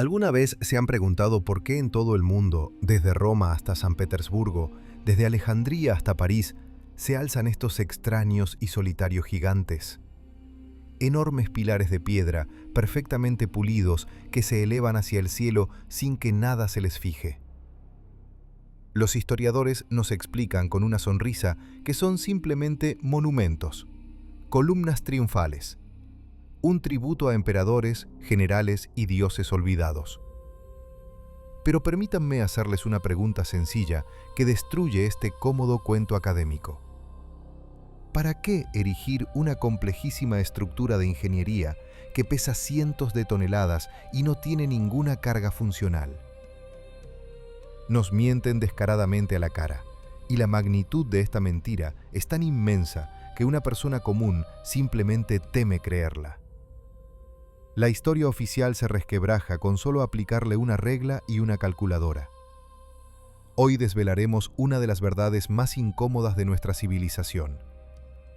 ¿Alguna vez se han preguntado por qué en todo el mundo, desde Roma hasta San Petersburgo, desde Alejandría hasta París, se alzan estos extraños y solitarios gigantes? Enormes pilares de piedra, perfectamente pulidos, que se elevan hacia el cielo sin que nada se les fije. Los historiadores nos explican con una sonrisa que son simplemente monumentos, columnas triunfales, un tributo a emperadores, generales y dioses olvidados. Pero permítanme hacerles una pregunta sencilla que destruye este cómodo cuento académico. ¿Para qué erigir una complejísima estructura de ingeniería que pesa cientos de toneladas y no tiene ninguna carga funcional? Nos mienten descaradamente a la cara, y la magnitud de esta mentira es tan inmensa que una persona común simplemente teme creerla. La historia oficial se resquebraja con solo aplicarle una regla y una calculadora. Hoy desvelaremos una de las verdades más incómodas de nuestra civilización.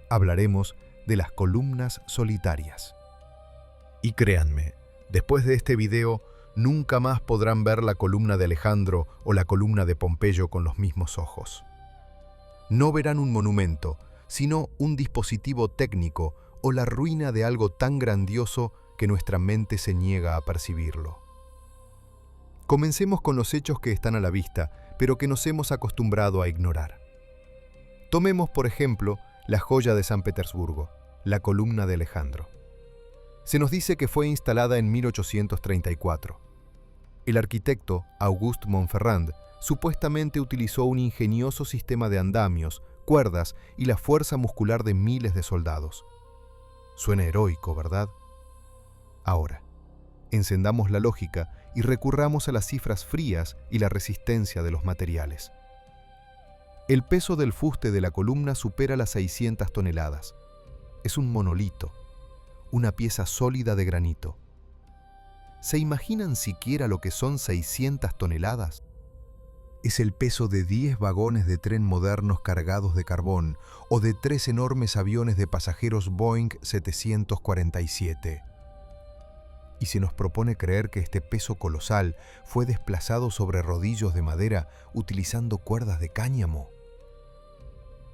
Hablaremos de las columnas solitarias. Y créanme, después de este video, nunca más podrán ver la columna de Alejandro o la columna de Pompeyo con los mismos ojos. No verán un monumento, sino un dispositivo técnico o la ruina de algo tan grandioso que nuestra mente se niega a percibirlo. Comencemos con los hechos que están a la vista, pero que nos hemos acostumbrado a ignorar. Tomemos, por ejemplo, la joya de San Petersburgo, la columna de Alejandro. Se nos dice que fue instalada en 1834. El arquitecto Auguste Montferrand supuestamente utilizó un ingenioso sistema de andamios, cuerdas y la fuerza muscular de miles de soldados. Suena heroico, ¿verdad? Ahora, encendamos la lógica y recurramos a las cifras frías y la resistencia de los materiales. El peso del fuste de la columna supera las 600 toneladas. Es un monolito, una pieza sólida de granito. ¿Se imaginan siquiera lo que son 600 toneladas? Es el peso de 10 vagones de tren modernos cargados de carbón o de 3 enormes aviones de pasajeros Boeing 747. Y se nos propone creer que este peso colosal fue desplazado sobre rodillos de madera utilizando cuerdas de cáñamo.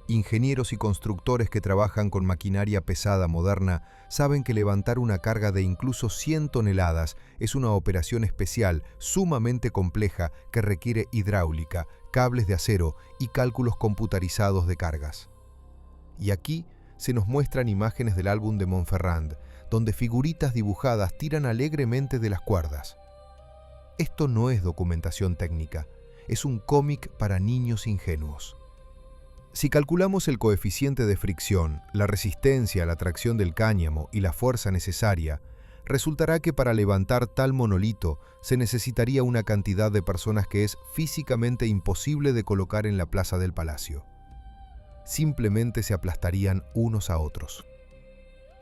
Ingenieros y constructores que trabajan con maquinaria pesada moderna saben que levantar una carga de incluso 100 toneladas es una operación especial, sumamente compleja, que requiere hidráulica, cables de acero y cálculos computarizados de cargas. Y aquí se nos muestran imágenes del álbum de Montferrand, donde figuritas dibujadas tiran alegremente de las cuerdas. Esto no es documentación técnica, es un cómic para niños ingenuos. Si calculamos el coeficiente de fricción, la resistencia a la tracción del cáñamo y la fuerza necesaria, resultará que para levantar tal monolito se necesitaría una cantidad de personas que es físicamente imposible de colocar en la plaza del palacio. Simplemente se aplastarían unos a otros.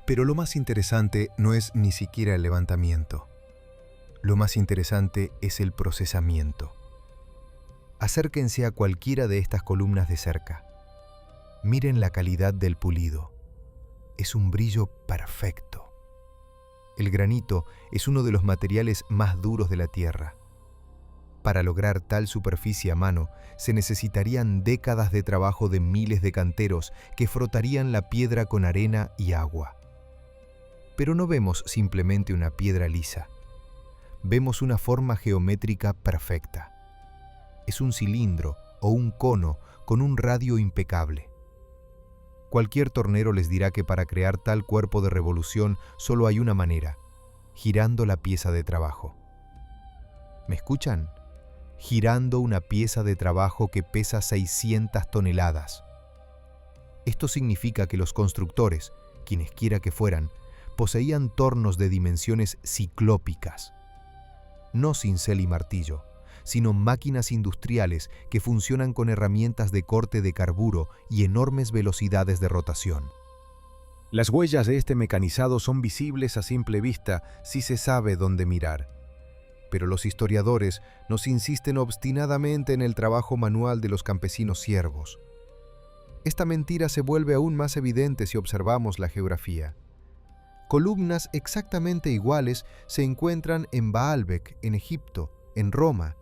Pero lo más interesante no es ni siquiera el levantamiento. Lo más interesante es el procesamiento. Acérquense a cualquiera de estas columnas de cerca. Miren la calidad del pulido. Es un brillo perfecto. El granito es uno de los materiales más duros de la tierra. Para lograr tal superficie a mano, se necesitarían décadas de trabajo de miles de canteros que frotarían la piedra con arena y agua. Pero no vemos simplemente una piedra lisa. Vemos una forma geométrica perfecta. Es un cilindro o un cono con un radio impecable. Cualquier tornero les dirá que para crear tal cuerpo de revolución solo hay una manera: girando la pieza de trabajo. ¿Me escuchan? Girando una pieza de trabajo que pesa 600 toneladas. Esto significa que los constructores, quienes quiera que fueran, poseían tornos de dimensiones ciclópicas. No cincel y martillo, sino máquinas industriales que funcionan con herramientas de corte de carburo y enormes velocidades de rotación. Las huellas de este mecanizado son visibles a simple vista si se sabe dónde mirar. Pero los historiadores nos insisten obstinadamente en el trabajo manual de los campesinos siervos. Esta mentira se vuelve aún más evidente si observamos la geografía. columnas exactamente iguales se encuentran en Baalbek, en Egipto, en Roma.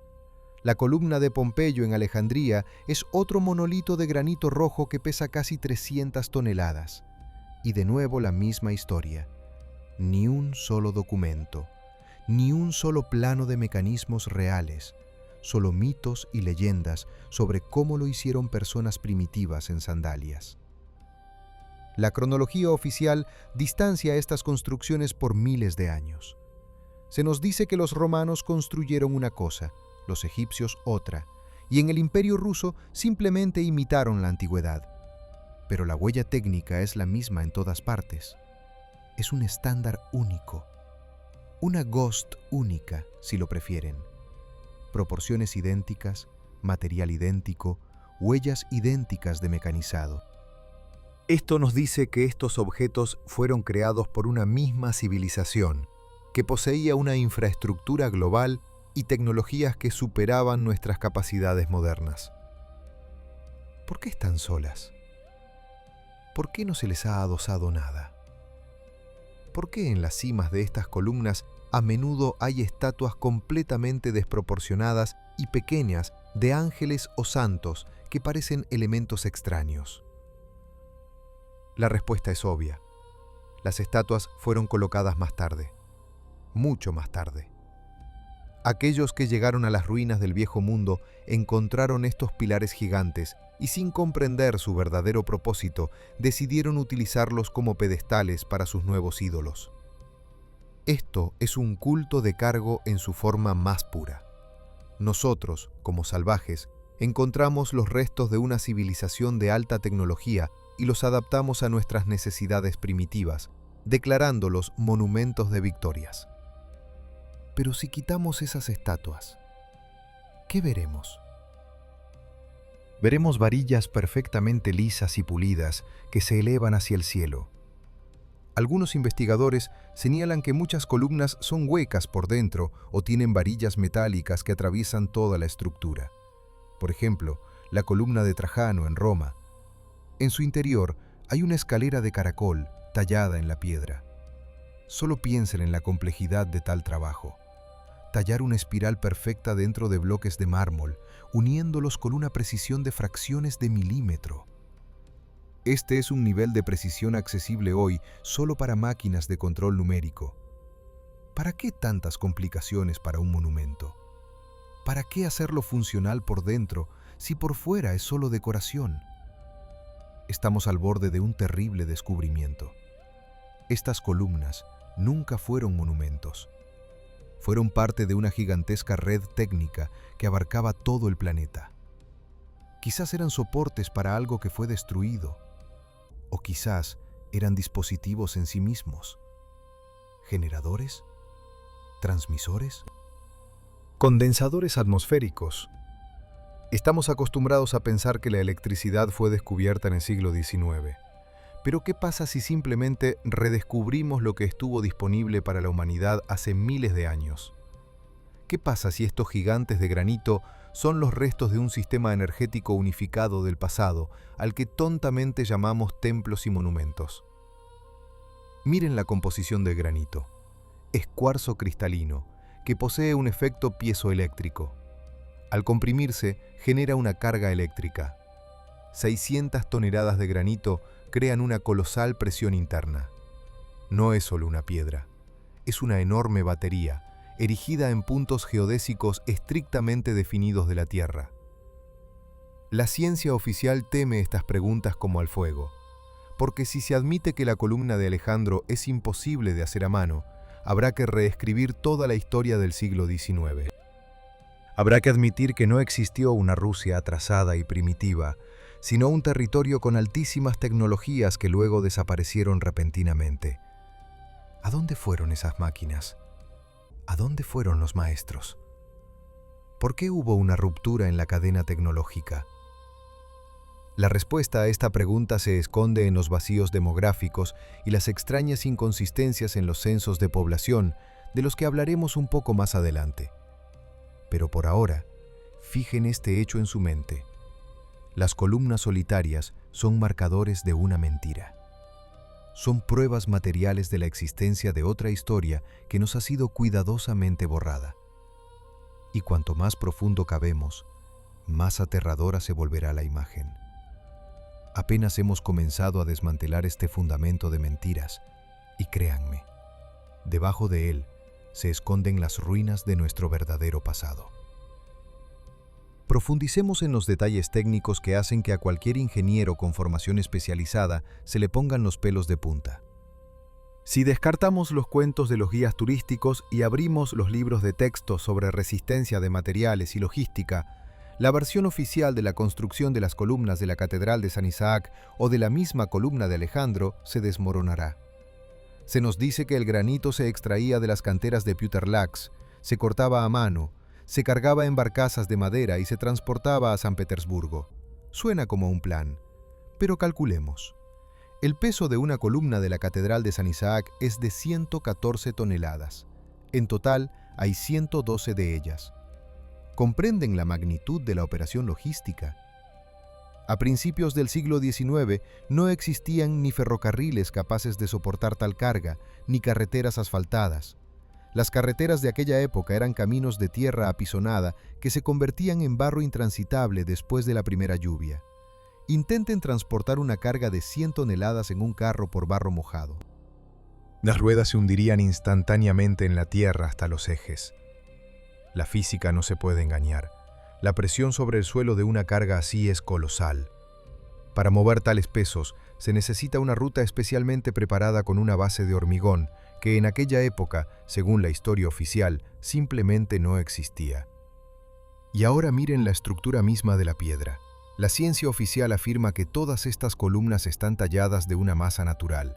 La columna de Pompeyo en Alejandría es otro monolito de granito rojo que pesa casi 300 toneladas. Y de nuevo la misma historia. Ni un solo documento, ni un solo plano de mecanismos reales, solo mitos y leyendas sobre cómo lo hicieron personas primitivas en sandalias. La cronología oficial distancia estas construcciones por miles de años. Se nos dice que los romanos construyeron una cosa, los egipcios otra, y en el Imperio ruso simplemente imitaron la antigüedad. Pero la huella técnica es la misma en todas partes. Es un estándar único, una GOST única, si lo prefieren. Proporciones idénticas, material idéntico, huellas idénticas de mecanizado. Esto nos dice que estos objetos fueron creados por una misma civilización, que poseía una infraestructura global y tecnologías que superaban nuestras capacidades modernas. ¿Por qué están solas? ¿Por qué no se les ha adosado nada? ¿Por qué en las cimas de estas columnas a menudo hay estatuas completamente desproporcionadas y pequeñas de ángeles o santos que parecen elementos extraños? La respuesta es obvia. Las estatuas fueron colocadas más tarde, mucho más tarde. Aquellos que llegaron a las ruinas del viejo mundo encontraron estos pilares gigantes y, sin comprender su verdadero propósito, decidieron utilizarlos como pedestales para sus nuevos ídolos. Esto es un culto de cargo en su forma más pura. Nosotros, como salvajes, encontramos los restos de una civilización de alta tecnología y los adaptamos a nuestras necesidades primitivas, declarándolos monumentos de victorias. Pero si quitamos esas estatuas, ¿qué veremos? Veremos varillas perfectamente lisas y pulidas que se elevan hacia el cielo. Algunos investigadores señalan que muchas columnas son huecas por dentro o tienen varillas metálicas que atraviesan toda la estructura. Por ejemplo, la columna de Trajano en Roma. En su interior hay una escalera de caracol tallada en la piedra. Solo piensen en la complejidad de tal trabajo. Tallar una espiral perfecta dentro de bloques de mármol, uniéndolos con una precisión de fracciones de milímetro. Este es un nivel de precisión accesible hoy solo para máquinas de control numérico. ¿Para qué tantas complicaciones para un monumento? ¿Para qué hacerlo funcional por dentro si por fuera es solo decoración? Estamos al borde de un terrible descubrimiento. Estas columnas nunca fueron monumentos. Fueron parte de una gigantesca red técnica que abarcaba todo el planeta. Quizás eran soportes para algo que fue destruido, o quizás eran dispositivos en sí mismos. ¿Generadores? ¿Transmisores? Condensadores atmosféricos. Estamos acostumbrados a pensar que la electricidad fue descubierta en el siglo XIX. Pero ¿qué pasa si simplemente redescubrimos lo que estuvo disponible para la humanidad hace miles de años? ¿Qué pasa si estos gigantes de granito son los restos de un sistema energético unificado del pasado, al que tontamente llamamos templos y monumentos? Miren la composición del granito. Es cuarzo cristalino, que posee un efecto piezoeléctrico. Al comprimirse, genera una carga eléctrica. 600 toneladas de granito crean una colosal presión interna. No es solo una piedra, es una enorme batería, erigida en puntos geodésicos estrictamente definidos de la Tierra. La ciencia oficial teme estas preguntas como al fuego, porque si se admite que la columna de Alejandro es imposible de hacer a mano, habrá que reescribir toda la historia del siglo XIX. Habrá que admitir que no existió una Rusia atrasada y primitiva, sino un territorio con altísimas tecnologías que luego desaparecieron repentinamente. ¿A dónde fueron esas máquinas? ¿A dónde fueron los maestros? ¿Por qué hubo una ruptura en la cadena tecnológica? La respuesta a esta pregunta se esconde en los vacíos demográficos y las extrañas inconsistencias en los censos de población, de los que hablaremos un poco más adelante. Pero por ahora, fijen este hecho en su mente. Las columnas solitarias son marcadores de una mentira. son pruebas materiales de la existencia de otra historia que nos ha sido cuidadosamente borrada. Y cuanto más profundo cabemos, más aterradora se volverá la imagen. Apenas hemos comenzado a desmantelar este fundamento de mentiras, y créanme, debajo de él se esconden las ruinas de nuestro verdadero pasado. Profundicemos en los detalles técnicos que hacen que a cualquier ingeniero con formación especializada se le pongan los pelos de punta. Si descartamos los cuentos de los guías turísticos y abrimos los libros de texto sobre resistencia de materiales y logística, la versión oficial de la construcción de las columnas de la Catedral de San Isaac o de la misma columna de Alejandro se desmoronará. Se nos dice que el granito se extraía de las canteras de Pewter Lakhs, se cortaba a mano, se cargaba en barcazas de madera y se transportaba a San Petersburgo. Suena como un plan, pero calculemos. El peso de una columna de la Catedral de San Isaac es de 114 toneladas. En total, hay 112 de ellas. ¿Comprenden la magnitud de la operación logística? A principios del siglo XIX no existían ni ferrocarriles capaces de soportar tal carga, ni carreteras asfaltadas. Las carreteras de aquella época eran caminos de tierra apisonada que se convertían en barro intransitable después de la primera lluvia. Intenten transportar una carga de 100 toneladas en un carro por barro mojado. Las ruedas se hundirían instantáneamente en la tierra hasta los ejes. La física no se puede engañar. La presión sobre el suelo de una carga así es colosal. Para mover tales pesos, se necesita una ruta especialmente preparada con una base de hormigón, que en aquella época, según la historia oficial, simplemente no existía. Y ahora miren la estructura misma de la piedra. La ciencia oficial afirma que todas estas columnas están talladas de una masa natural.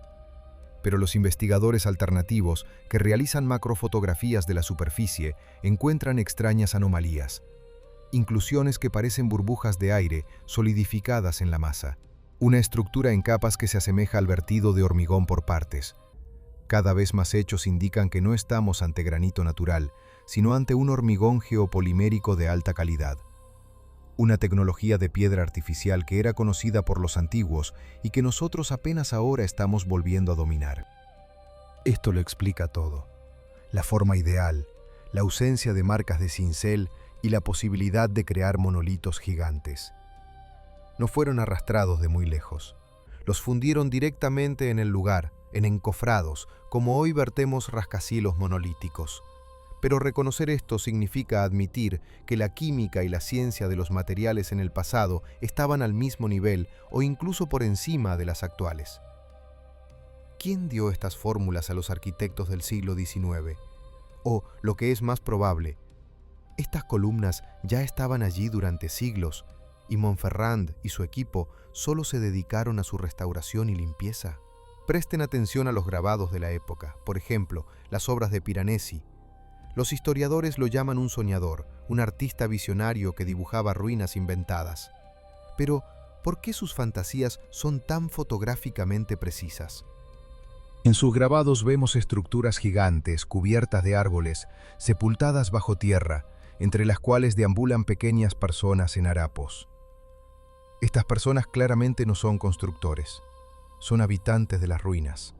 Pero los investigadores alternativos, que realizan macrofotografías de la superficie, encuentran extrañas anomalías. Inclusiones que parecen burbujas de aire solidificadas en la masa. Una estructura en capas que se asemeja al vertido de hormigón por partes. Cada vez más hechos indican que no estamos ante granito natural, sino ante un hormigón geopolimérico de alta calidad. Una tecnología de piedra artificial que era conocida por los antiguos y que nosotros apenas ahora estamos volviendo a dominar. Esto lo explica todo. La forma ideal, la ausencia de marcas de cincel y la posibilidad de crear monolitos gigantes. No fueron arrastrados de muy lejos. Los fundieron directamente en el lugar, en encofrados, como hoy vertemos rascacielos monolíticos. Pero reconocer esto significa admitir que la química y la ciencia de los materiales en el pasado estaban al mismo nivel o incluso por encima de las actuales. ¿Quién dio estas fórmulas a los arquitectos del siglo XIX? O, lo que es más probable, estas columnas ya estaban allí durante siglos y Montferrand y su equipo solo se dedicaron a su restauración y limpieza. Presten atención a los grabados de la época, por ejemplo, las obras de Piranesi. Los historiadores lo llaman un soñador, un artista visionario que dibujaba ruinas inventadas. Pero, ¿por qué sus fantasías son tan fotográficamente precisas? En sus grabados vemos estructuras gigantes, cubiertas de árboles, sepultadas bajo tierra, entre las cuales deambulan pequeñas personas en harapos. Estas personas claramente no son constructores, son habitantes de las ruinas.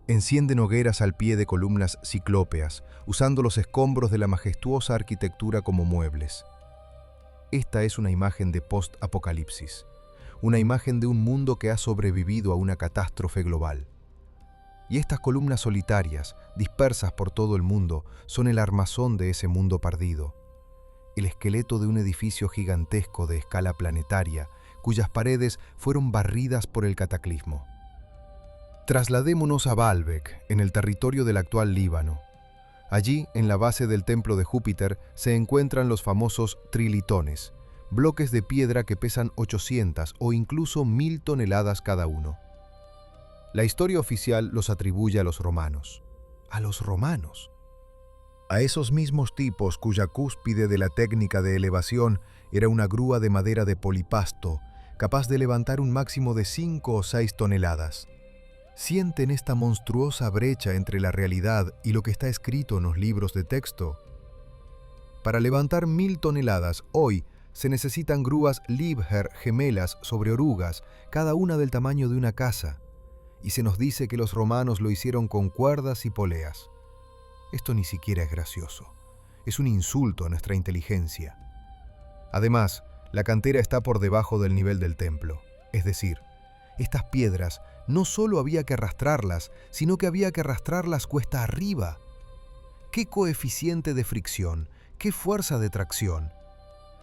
Encienden hogueras al pie de columnas ciclópeas, usando los escombros de la majestuosa arquitectura como muebles. Esta es una imagen de post-apocalipsis, una imagen de un mundo que ha sobrevivido a una catástrofe global. Y estas columnas solitarias, dispersas por todo el mundo, son el armazón de ese mundo perdido. El esqueleto de un edificio gigantesco de escala planetaria, cuyas paredes fueron barridas por el cataclismo. Trasladémonos a Baalbek, en el territorio del actual Líbano. Allí, en la base del templo de Júpiter, se encuentran los famosos trilitones, bloques de piedra que pesan 800 o incluso 1000 toneladas cada uno. La historia oficial los atribuye a los romanos. ¡A los romanos! A esos mismos tipos cuya cúspide de la técnica de elevación era una grúa de madera de polipasto, capaz de levantar un máximo de 5 o 6 toneladas. ¿Sienten esta monstruosa brecha entre la realidad y lo que está escrito en los libros de texto? Para levantar 1000 toneladas, hoy se necesitan grúas Liebherr gemelas sobre orugas, cada una del tamaño de una casa. y se nos dice que los romanos lo hicieron con cuerdas y poleas. Esto ni siquiera es gracioso. Es un insulto a nuestra inteligencia. Además, la cantera está por debajo del nivel del templo. Es decir, estas piedras no solo había que arrastrarlas, sino que había que arrastrarlas cuesta arriba. ¿Qué coeficiente de fricción? ¿Qué fuerza de tracción?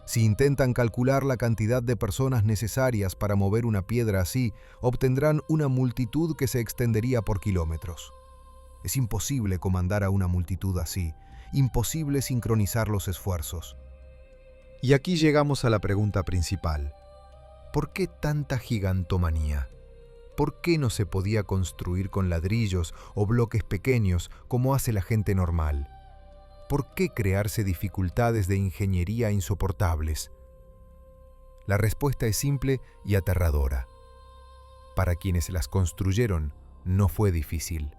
Si intentan calcular la cantidad de personas necesarias para mover una piedra así, obtendrán una multitud que se extendería por kilómetros. Es imposible comandar a una multitud así, imposible sincronizar los esfuerzos. Y aquí llegamos a la pregunta principal. ¿Por qué tanta gigantomanía? ¿Por qué no se podía construir con ladrillos o bloques pequeños como hace la gente normal? ¿Por qué crearse dificultades de ingeniería insoportables? La respuesta es simple y aterradora. Para quienes las construyeron, no fue difícil.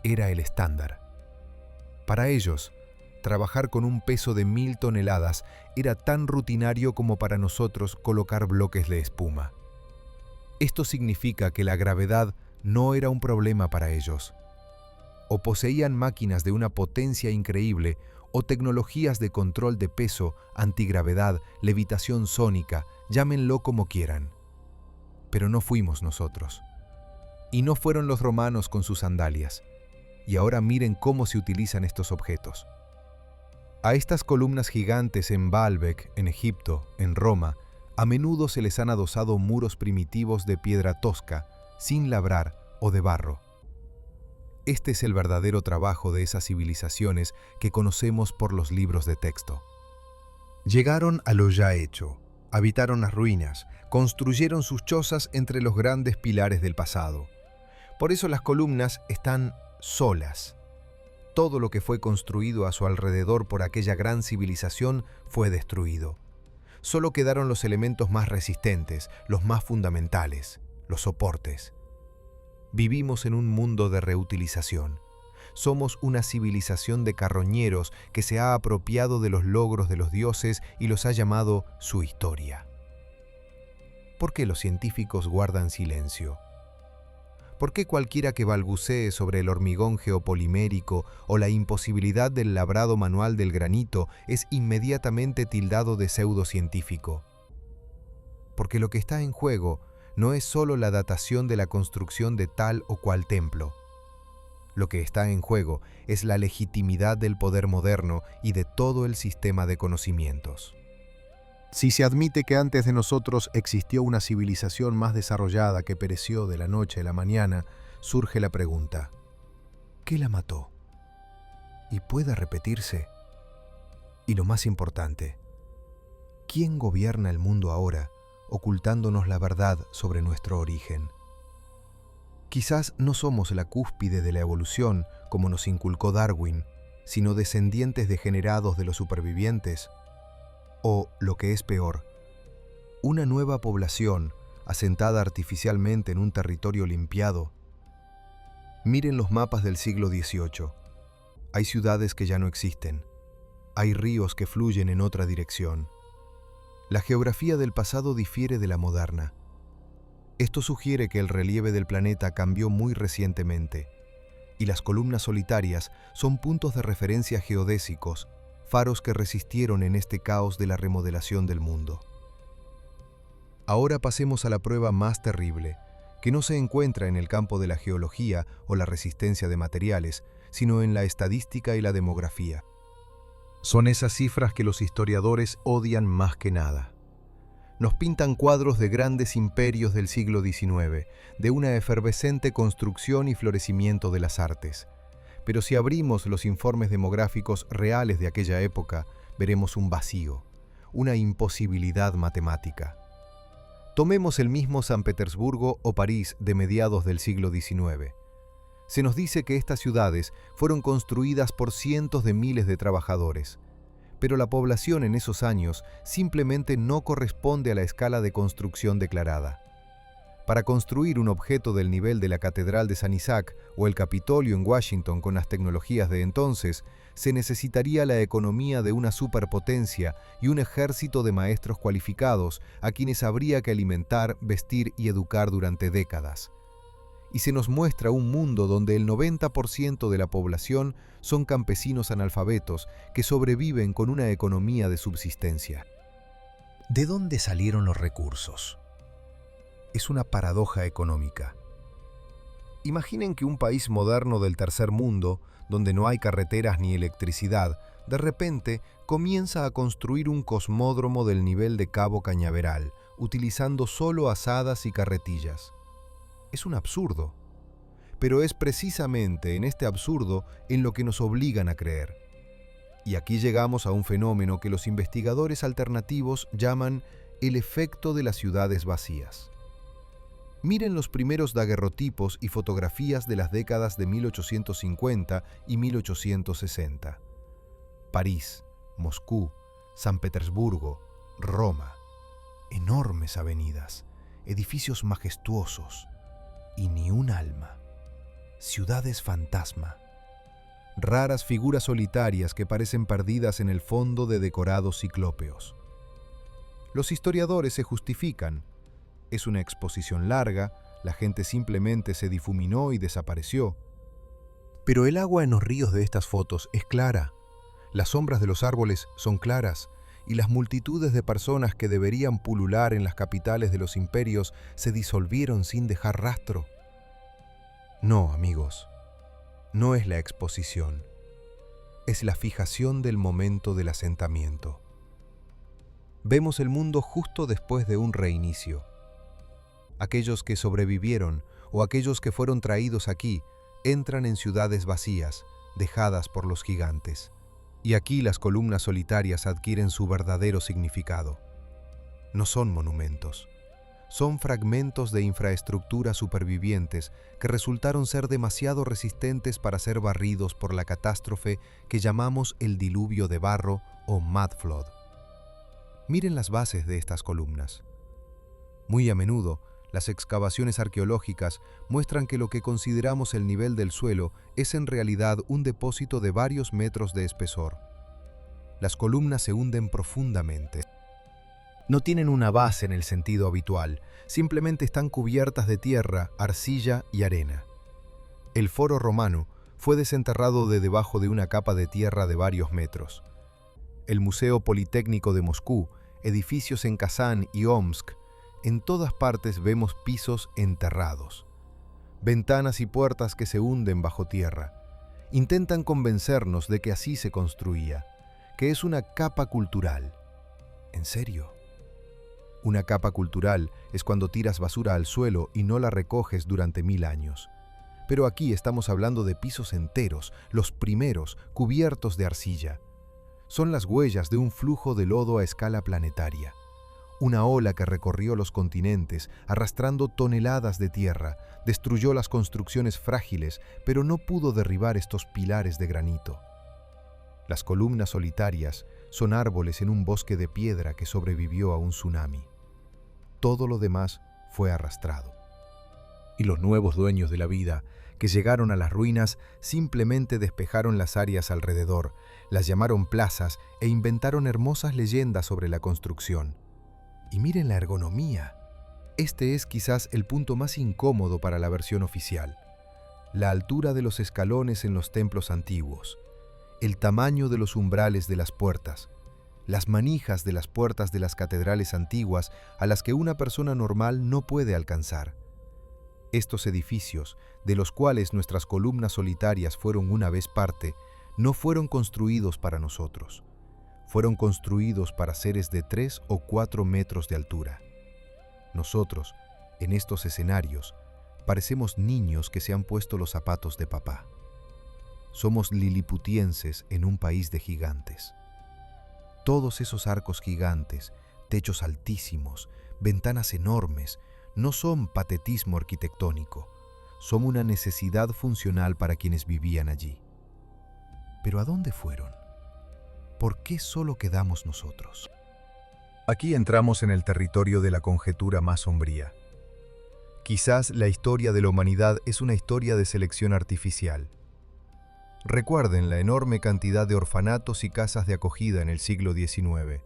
Era el estándar. Para ellos, trabajar con un peso de 1000 toneladas era tan rutinario como para nosotros colocar bloques de espuma. Esto significa que la gravedad no era un problema para ellos. O poseían máquinas de una potencia increíble, o tecnologías de control de peso, antigravedad, levitación sónica, llámenlo como quieran. Pero no fuimos nosotros. Y no fueron los romanos con sus sandalias. Y ahora miren cómo se utilizan estos objetos. A estas columnas gigantes en Baalbek, en Egipto, en Roma, a menudo se les han adosado muros primitivos de piedra tosca, sin labrar o de barro. Este es el verdadero trabajo de esas civilizaciones que conocemos por los libros de texto. Llegaron a lo ya hecho, habitaron las ruinas, construyeron sus chozas entre los grandes pilares del pasado. Por eso las columnas están solas. Todo lo que fue construido a su alrededor por aquella gran civilización fue destruido. Solo quedaron los elementos más resistentes, los más fundamentales, los soportes. Vivimos en un mundo de reutilización. Somos una civilización de carroñeros que se ha apropiado de los logros de los dioses y los ha llamado su historia. ¿Por qué los científicos guardan silencio? ¿Por qué cualquiera que balbucee sobre el hormigón geopolimérico o la imposibilidad del labrado manual del granito es inmediatamente tildado de pseudocientífico? Porque lo que está en juego no es solo la datación de la construcción de tal o cual templo. Lo que está en juego es la legitimidad del poder moderno y de todo el sistema de conocimientos. Si se admite que antes de nosotros existió una civilización más desarrollada que pereció de la noche a la mañana, surge la pregunta: ¿qué la mató? ¿Y puede repetirse? Y lo más importante, ¿quién gobierna el mundo ahora, ocultándonos la verdad sobre nuestro origen? Quizás no somos la cúspide de la evolución, como nos inculcó Darwin, sino descendientes degenerados de los supervivientes. O, lo que es peor, una nueva población asentada artificialmente en un territorio limpiado. Miren los mapas del siglo XVIII. Hay ciudades que ya no existen. Hay ríos que fluyen en otra dirección. La geografía del pasado difiere de la moderna. Esto sugiere que el relieve del planeta cambió muy recientemente, y las columnas solitarias son puntos de referencia geodésicos, faros que resistieron en este caos de la remodelación del mundo. Ahora pasemos a la prueba más terrible, que no se encuentra en el campo de la geología o la resistencia de materiales, sino en la estadística y la demografía. Son esas cifras que los historiadores odian más que nada. Nos pintan cuadros de grandes imperios del siglo XIX, de una efervescente construcción y florecimiento de las artes. Pero si abrimos los informes demográficos reales de aquella época, veremos un vacío, una imposibilidad matemática. Tomemos el mismo San Petersburgo o París de mediados del siglo XIX. Se nos dice que estas ciudades fueron construidas por cientos de miles de trabajadores, pero la población en esos años simplemente no corresponde a la escala de construcción declarada. Para construir un objeto del nivel de la Catedral de San Isaac o el Capitolio en Washington con las tecnologías de entonces, se necesitaría la economía de una superpotencia y un ejército de maestros cualificados a quienes habría que alimentar, vestir y educar durante décadas. y se nos muestra un mundo donde el 90% de la población son campesinos analfabetos que sobreviven con una economía de subsistencia. ¿De dónde salieron los recursos? Es una paradoja económica. Imaginen que un país moderno del tercer mundo, donde no hay carreteras ni electricidad, de repente comienza a construir un cosmódromo del nivel de Cabo Cañaveral, utilizando solo azadas y carretillas. Es un absurdo. Pero es precisamente en este absurdo en lo que nos obligan a creer. Y aquí llegamos a un fenómeno que los investigadores alternativos llaman el efecto de las ciudades vacías. Miren los primeros daguerrotipos y fotografías de las décadas de 1850 y 1860. París, Moscú, San Petersburgo, Roma. Enormes avenidas, edificios majestuosos y ni un alma. Ciudades fantasma. Raras figuras solitarias que parecen perdidas en el fondo de decorados ciclópeos. Los historiadores se justifican. Es una exposición larga, la gente simplemente se difuminó y desapareció. Pero el agua en los ríos de estas fotos es clara, las sombras de los árboles son claras, y las multitudes de personas que deberían pulular en las capitales de los imperios se disolvieron sin dejar rastro. No, amigos, no es la exposición, es la fijación del momento del asentamiento. Vemos el mundo justo después de un reinicio. Aquellos que sobrevivieron o aquellos que fueron traídos aquí entran en ciudades vacías, dejadas por los gigantes. Y aquí las columnas solitarias adquieren su verdadero significado. No son monumentos, son fragmentos de infraestructuras supervivientes que resultaron ser demasiado resistentes para ser barridos por la catástrofe que llamamos el diluvio de barro o Mud Flood. Miren las bases de estas columnas. Muy a menudo, las excavaciones arqueológicas muestran que lo que consideramos el nivel del suelo es en realidad un depósito de varios metros de espesor. Las columnas se hunden profundamente. No tienen una base en el sentido habitual, simplemente están cubiertas de tierra, arcilla y arena. El Foro Romano fue desenterrado de debajo de una capa de tierra de varios metros. El Museo Politécnico de Moscú, edificios en Kazán y Omsk, en todas partes vemos pisos enterrados. Ventanas y puertas que se hunden bajo tierra. Intentan convencernos de que así se construía, que es una capa cultural. ¿En serio? Una capa cultural es cuando tiras basura al suelo y no la recoges durante 1000 años. Pero aquí estamos hablando de pisos enteros, los primeros, cubiertos de arcilla. Son las huellas de un flujo de lodo a escala planetaria. Una ola que recorrió los continentes, arrastrando toneladas de tierra, destruyó las construcciones frágiles, pero no pudo derribar estos pilares de granito. Las columnas solitarias son árboles en un bosque de piedra que sobrevivió a un tsunami. Todo lo demás fue arrastrado. Y los nuevos dueños de la vida, que llegaron a las ruinas, simplemente despejaron las áreas alrededor, las llamaron plazas e inventaron hermosas leyendas sobre la construcción. Y miren la ergonomía. Este es quizás el punto más incómodo para la versión oficial. La altura de los escalones en los templos antiguos, el tamaño de los umbrales de las puertas, las manijas de las puertas de las catedrales antiguas a las que una persona normal no puede alcanzar. Estos edificios, de los cuales nuestras columnas solitarias fueron una vez parte, no fueron construidos para nosotros. Fueron construidos para seres de 3 o 4 metros de altura. Nosotros, en estos escenarios, parecemos niños que se han puesto los zapatos de papá. Somos liliputienses en un país de gigantes. Todos esos arcos gigantes, techos altísimos, ventanas enormes, no son patetismo arquitectónico, son una necesidad funcional para quienes vivían allí. ¿Pero a dónde fueron? ¿Por qué solo quedamos nosotros? Aquí entramos en el territorio de la conjetura más sombría. Quizás la historia de la humanidad es una historia de selección artificial. Recuerden la enorme cantidad de orfanatos y casas de acogida en el siglo XIX.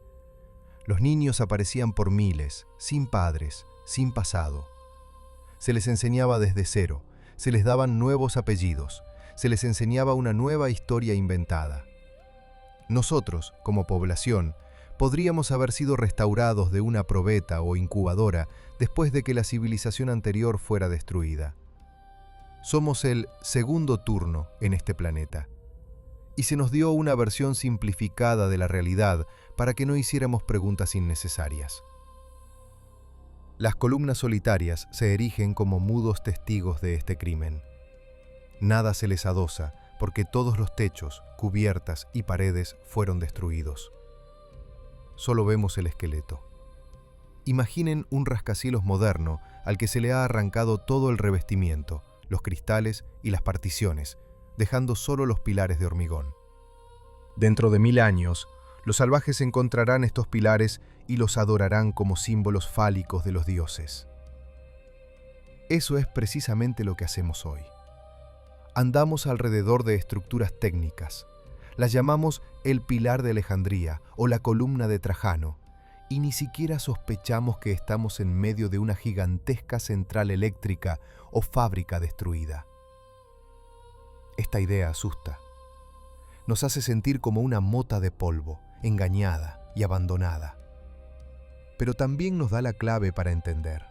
Los niños aparecían por miles, sin padres, sin pasado. Se les enseñaba desde cero, se les daban nuevos apellidos, se les enseñaba una nueva historia inventada. Nosotros, como población, podríamos haber sido restaurados de una probeta o incubadora después de que la civilización anterior fuera destruida. Somos el segundo turno en este planeta, y se nos dio una versión simplificada de la realidad para que no hiciéramos preguntas innecesarias. Las columnas solitarias se erigen como mudos testigos de este crimen. Nada se les adosa, porque todos los techos, cubiertas y paredes fueron destruidos. Solo vemos el esqueleto. Imaginen un rascacielos moderno al que se le ha arrancado todo el revestimiento, los cristales y las particiones, dejando solo los pilares de hormigón. Dentro de 1000 años, los salvajes encontrarán estos pilares y los adorarán como símbolos fálicos de los dioses. Eso es precisamente lo que hacemos hoy. Andamos alrededor de estructuras técnicas. Las llamamos el pilar de Alejandría o la columna de Trajano, y ni siquiera sospechamos que estamos en medio de una gigantesca central eléctrica o fábrica destruida. Esta idea asusta. Nos hace sentir como una mota de polvo, engañada y abandonada. Pero también nos da la clave para entender.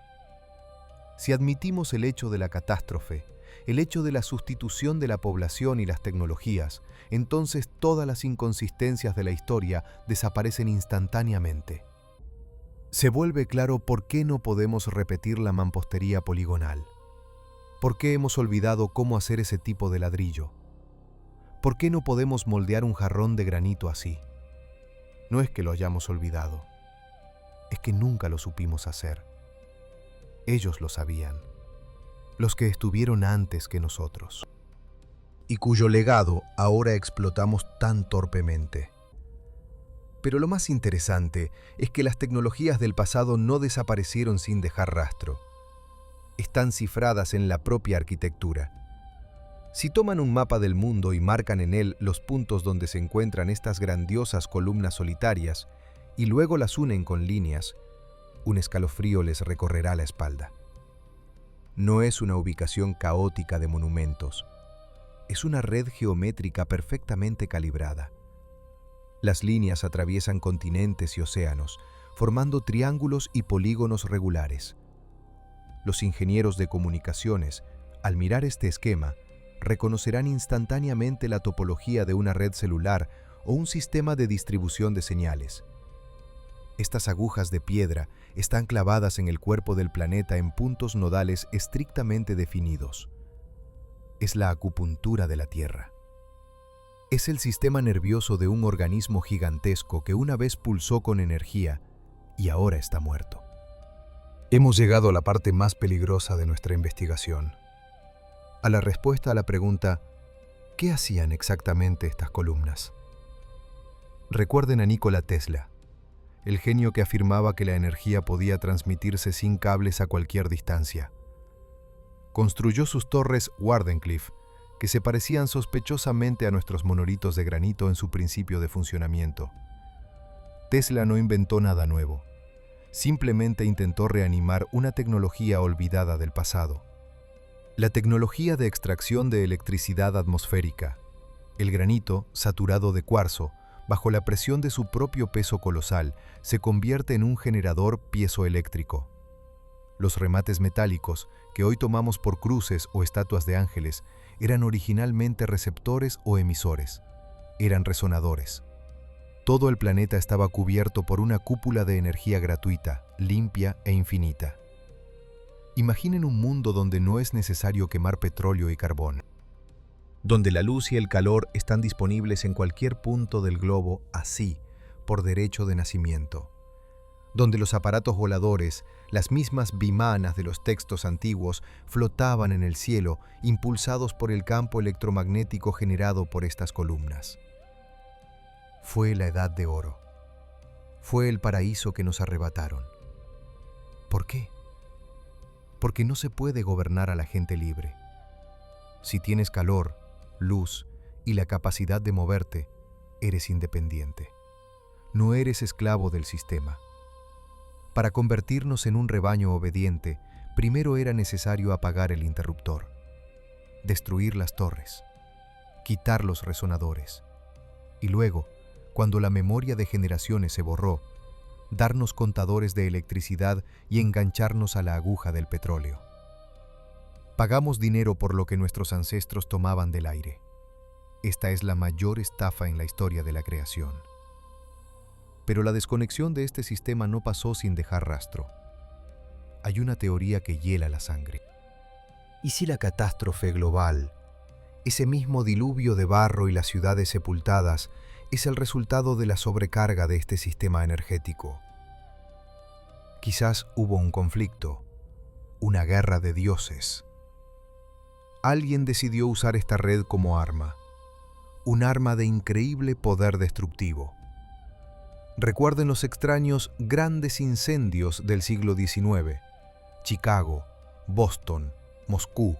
Si admitimos el hecho de la catástrofe, el hecho de la sustitución de la población y las tecnologías, entonces todas las inconsistencias de la historia desaparecen instantáneamente. Se vuelve claro por qué no podemos repetir la mampostería poligonal. ¿Por qué hemos olvidado cómo hacer ese tipo de ladrillo? ¿Por qué no podemos moldear un jarrón de granito así? No es que lo hayamos olvidado, es que nunca lo supimos hacer. Ellos lo sabían, los que estuvieron antes que nosotros, y cuyo legado ahora explotamos tan torpemente. Pero lo más interesante es que las tecnologías del pasado no desaparecieron sin dejar rastro. Están cifradas en la propia arquitectura. Si toman un mapa del mundo y marcan en él los puntos donde se encuentran estas grandiosas columnas solitarias y luego las unen con líneas, un escalofrío les recorrerá la espalda. No es una ubicación caótica de monumentos, es una red geométrica perfectamente calibrada. Las líneas atraviesan continentes y océanos, formando triángulos y polígonos regulares. Los ingenieros de comunicaciones, al mirar este esquema, reconocerán instantáneamente la topología de una red celular o un sistema de distribución de señales. Estas agujas de piedra están clavadas en el cuerpo del planeta en puntos nodales estrictamente definidos. Es la acupuntura de la Tierra. Es el sistema nervioso de un organismo gigantesco que una vez pulsó con energía y ahora está muerto. Hemos llegado a la parte más peligrosa de nuestra investigación. A la respuesta a la pregunta, ¿qué hacían exactamente estas columnas? Recuerden a Nikola Tesla, el genio que afirmaba que la energía podía transmitirse sin cables a cualquier distancia. Construyó sus torres Wardenclyffe, que se parecían sospechosamente a nuestros monolitos de granito en su principio de funcionamiento. Tesla no inventó nada nuevo, simplemente intentó reanimar una tecnología olvidada del pasado. La tecnología de extracción de electricidad atmosférica. El granito, saturado de cuarzo, bajo la presión de su propio peso colosal, se convierte en un generador piezoeléctrico. Los remates metálicos, que hoy tomamos por cruces o estatuas de ángeles, eran originalmente receptores o emisores. Eran resonadores. Todo el planeta estaba cubierto por una cúpula de energía gratuita, limpia e infinita. Imaginen un mundo donde no es necesario quemar petróleo y carbón, donde la luz y el calor están disponibles en cualquier punto del globo así, por derecho de nacimiento, donde los aparatos voladores, las mismas vimanas de los textos antiguos, flotaban en el cielo impulsados por el campo electromagnético generado por estas columnas. Fue la Edad de Oro. Fue el paraíso que nos arrebataron. ¿Por qué? Porque no se puede gobernar a la gente libre. Si tienes calor, luz y la capacidad de moverte, eres independiente. No eres esclavo del sistema. Para convertirnos en un rebaño obediente, primero era necesario apagar el interruptor. destruir las torres, quitar los resonadores, y luego, cuando la memoria de generaciones se borró, darnos contadores de electricidad y engancharnos a la aguja del petróleo. Pagamos dinero por lo que nuestros ancestros tomaban del aire. Esta es la mayor estafa en la historia de la creación. Pero la desconexión de este sistema no pasó sin dejar rastro. Hay una teoría que hiela la sangre. ¿Y si la catástrofe global, ese mismo diluvio de barro y las ciudades sepultadas, es el resultado de la sobrecarga de este sistema energético? Quizás hubo un conflicto, una guerra de dioses. Alguien decidió usar esta red como arma, un arma de increíble poder destructivo. Recuerden los extraños grandes incendios del siglo XIX, Chicago, Boston, Moscú.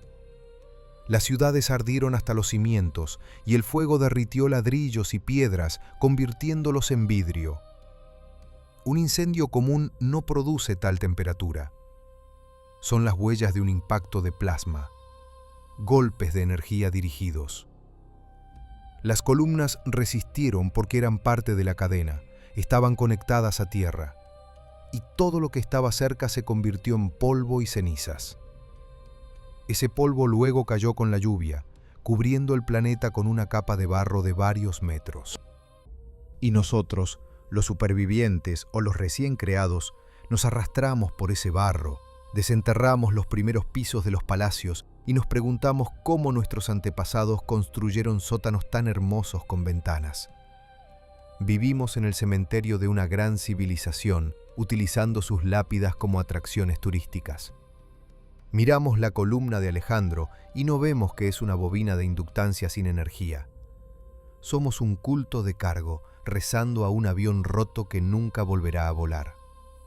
Las ciudades ardieron hasta los cimientos y el fuego derritió ladrillos y piedras, convirtiéndolos en vidrio. Un incendio común no produce tal temperatura. Son las huellas de un impacto de plasma, golpes de energía dirigidos. Las columnas resistieron porque eran parte de la cadena, estaban conectadas a tierra, y todo lo que estaba cerca se convirtió en polvo y cenizas. Ese polvo luego cayó con la lluvia, cubriendo el planeta con una capa de barro de varios metros. Y nosotros, los supervivientes o los recién creados, nos arrastramos por ese barro, desenterramos los primeros pisos de los palacios y nos preguntamos cómo nuestros antepasados construyeron sótanos tan hermosos con ventanas. Vivimos en el cementerio de una gran civilización, utilizando sus lápidas como atracciones turísticas. Miramos la columna de Alejandro y no vemos que es una bobina de inductancia sin energía. Somos un culto de cargo, rezando a un avión roto que nunca volverá a volar.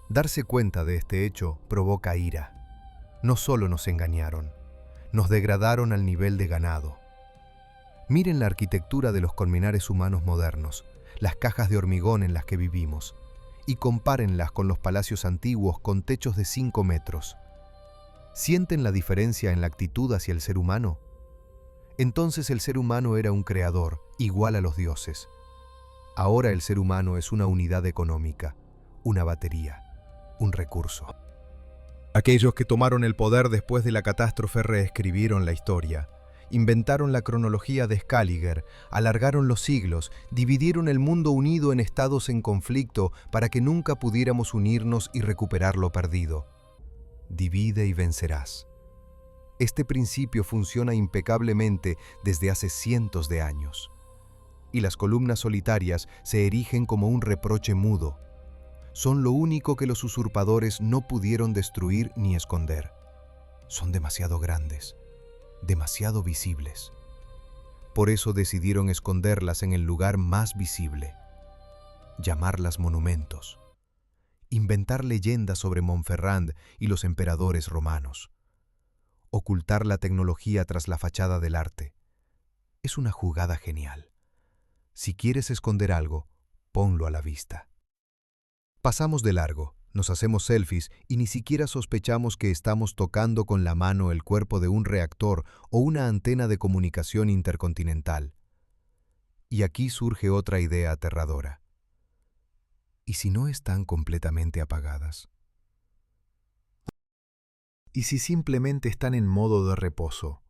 Darse cuenta de este hecho provoca ira. No solo nos engañaron, nos degradaron al nivel de ganado. Miren la arquitectura de los colmenares humanos modernos, las cajas de hormigón en las que vivimos, y compárenlas con los palacios antiguos con techos de 5 metros. ¿Sienten la diferencia en la actitud hacia el ser humano? Entonces el ser humano era un creador, igual a los dioses. Ahora el ser humano es una unidad económica, una batería, un recurso. Aquellos que tomaron el poder después de la catástrofe reescribieron la historia, inventaron la cronología de Scaliger, alargaron los siglos, dividieron el mundo unido en estados en conflicto para que nunca pudiéramos unirnos y recuperar lo perdido. Divide y vencerás. Este principio funciona impecablemente desde hace cientos de años. Y las columnas solitarias se erigen como un reproche mudo. Son lo único que los usurpadores no pudieron destruir ni esconder. Son demasiado grandes, demasiado visibles. Por eso decidieron esconderlas en el lugar más visible, llamarlas monumentos, inventar leyendas sobre Montferrand y los emperadores romanos, ocultar la tecnología tras la fachada del arte. Es una jugada genial. Si quieres esconder algo, ponlo a la vista. Pasamos de largo, nos hacemos selfies y ni siquiera sospechamos que estamos tocando con la mano el cuerpo de un reactor o una antena de comunicación intercontinental. Y aquí surge otra idea aterradora. ¿Y si no están completamente apagadas? ¿Y si simplemente están en modo de reposo?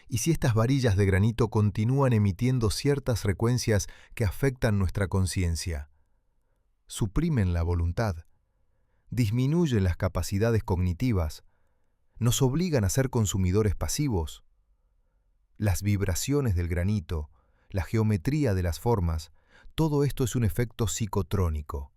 ¿Y si estas varillas de granito continúan emitiendo ciertas frecuencias que afectan nuestra conciencia? Suprimen la voluntad, disminuyen las capacidades cognitivas, nos obligan a ser consumidores pasivos. Las vibraciones del granito, la geometría de las formas, todo esto es un efecto psicotrónico.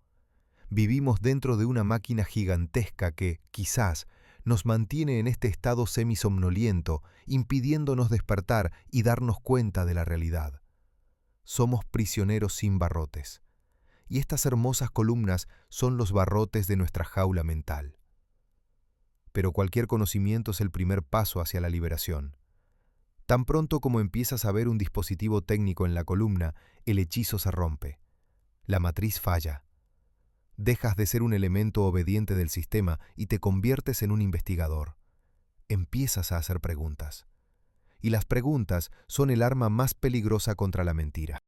Vivimos dentro de una máquina gigantesca que, quizás, nos mantiene en este estado semisomnoliento, impidiéndonos despertar y darnos cuenta de la realidad. Somos prisioneros sin barrotes. Y estas hermosas columnas son los barrotes de nuestra jaula mental. Pero cualquier conocimiento es el primer paso hacia la liberación. Tan pronto como empiezas a ver un dispositivo técnico en la columna, el hechizo se rompe. La matriz falla. Dejas de ser un elemento obediente del sistema y te conviertes en un investigador. Empiezas a hacer preguntas. y las preguntas son el arma más peligrosa contra la mentira.